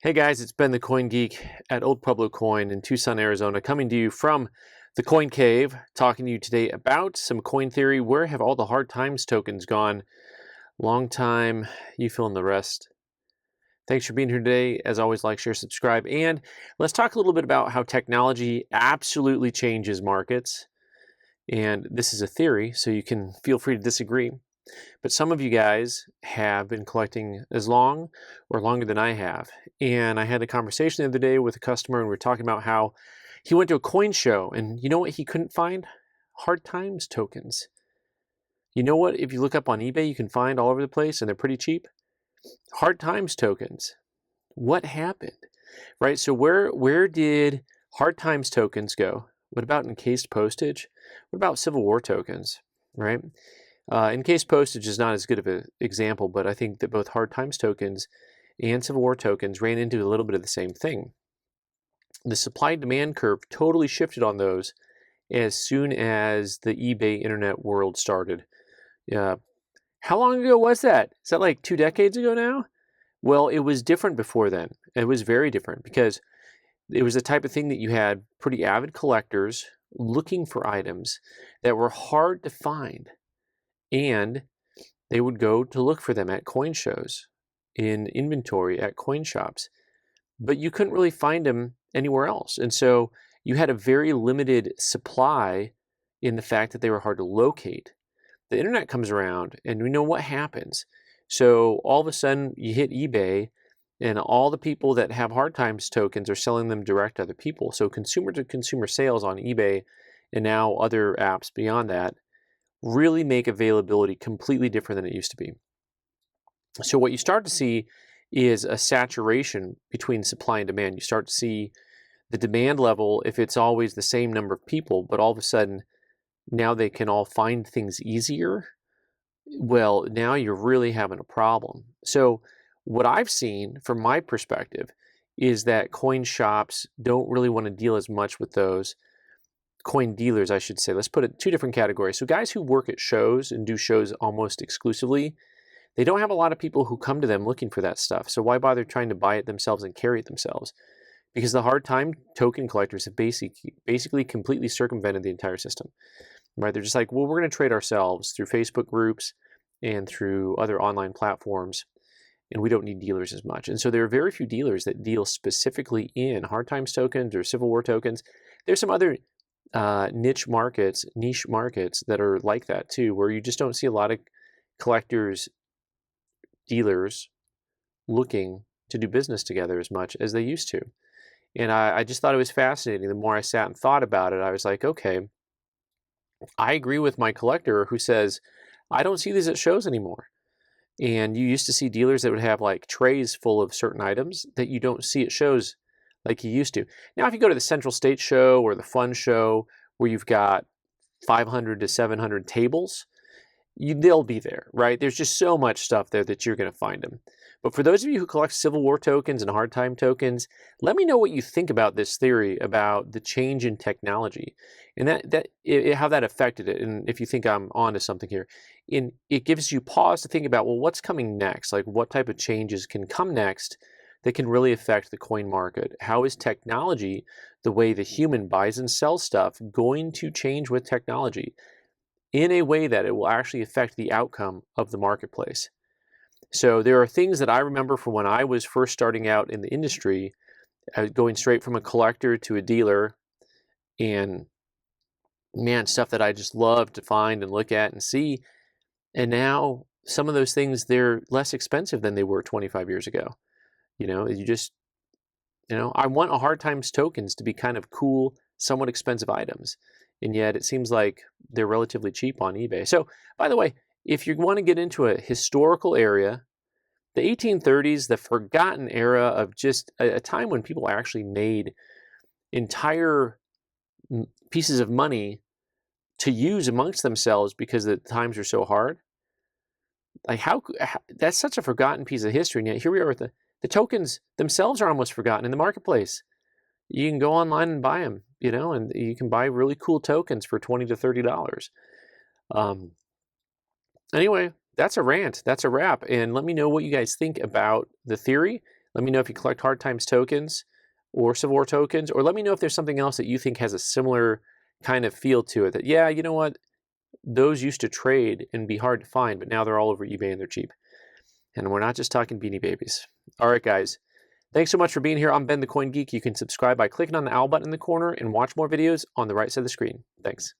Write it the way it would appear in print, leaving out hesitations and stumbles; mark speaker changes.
Speaker 1: Hey guys, it's Ben the Coin Geek at Old Pueblo Coin in Tucson, Arizona, coming to you from the Coin Cave, talking to you today about some coin theory. Where have all the hard times tokens gone? Long time, you fill in the rest. Thanks for being here today. As always, like, share, subscribe, and let's talk a little bit about how technology absolutely changes markets. And this is a theory, so you can feel free to disagree. But some of you guys have been collecting as long or longer than I have. And I had a conversation the other day with a customer, and we were talking about how he went to a coin show, and you know what he couldn't find? Hard times tokens. You know what? If you look up on eBay, you can find all over the place, and they're pretty cheap. Hard times tokens. What happened? Right? So where did hard times tokens go? What about encased postage? What about Civil War tokens? Right? Encased postage is not as good of an example, but I think that both hard times tokens and Civil War tokens ran into a little bit of the same thing. The supply-demand curve totally shifted on those as soon as the eBay internet world started. How long ago was that? Is that like 2 decades ago now? Well, it was different before then. It was very different because it was the type of thing that you had pretty avid collectors looking for items that were hard to find. And they would go to look for them at coin shows, in inventory at coin shops, but you couldn't really find them anywhere else. And so you had a very limited supply in the fact that they were hard to locate. The internet comes around, and we know what happens. So all of a sudden you hit eBay, and all the people that have hard times tokens are selling them direct to other people. So consumer to consumer sales on eBay and now other apps beyond that really make availability completely different than it used to be. So what you start to see is a saturation between supply and demand. You start to see the demand level, if it's always the same number of people, but all of a sudden now they can all find things easier, well, now you're really having a problem. So what I've seen from my perspective is that coin shops don't really want to deal as much with those coin dealers, I should say. Let's put it in two different categories. So guys who work at shows and do shows almost exclusively, they don't have a lot of people who come to them looking for that stuff. So why bother trying to buy it themselves and carry it themselves? Because the hard time token collectors have basically completely circumvented the entire system. Right? They're just like, well, we're going to trade ourselves through Facebook groups and through other online platforms, and we don't need dealers as much. And so there are very few dealers that deal specifically in hard times tokens or Civil War tokens. There's some other niche markets that are like that too, where you just don't see a lot of collectors, dealers looking to do business together as much as they used to. And I just thought it was fascinating. The more I sat and thought about it, I was like, okay, I agree with my collector who says, I don't see these at shows anymore. And you used to see dealers that would have like trays full of certain items that you don't see at shows like you used to. Now, if you go to the Central State Show or the Fun Show, where you've got 500 to 700 tables, they'll be there, right? There's just so much stuff there that you're going to find them. But for those of you who collect Civil War tokens and hard time tokens, let me know what you think about this theory about the change in technology and how that affected it. And if you think I'm onto something here, it gives you pause to think about, well, what's coming next? Like, what type of changes can come next that can really affect the coin market? How is technology, the way the human buys and sells stuff, going to change with technology in a way that it will actually affect the outcome of the marketplace? So there are things that I remember from when I was first starting out in the industry, going straight from a collector to a dealer, and man, stuff that I just love to find and look at and see. And now some of those things, they're less expensive than they were 25 years ago. I want a hard times tokens to be kind of cool, somewhat expensive items. And yet it seems like they're relatively cheap on eBay. So, by the way, if you want to get into a historical area, the 1830s, the forgotten era of just a time when people actually made entire pieces of money to use amongst themselves because the times are so hard. Like how that's such a forgotten piece of history, and yet here we are with the tokens themselves are almost forgotten in the marketplace. You can go online and buy them, and you can buy really cool tokens for $20 to $30. Anyway, that's a rant. That's a wrap. And let me know what you guys think about the theory. Let me know if you collect Hard Times tokens or Civil War tokens, or let me know if there's something else that you think has a similar kind of feel to it, that, yeah, you know what, those used to trade and be hard to find, but now they're all over eBay and they're cheap. And we're not just talking Beanie Babies. All right, guys. Thanks so much for being here. I'm Ben the Coin Geek. You can subscribe by clicking on the owl button in the corner and watch more videos on the right side of the screen. Thanks.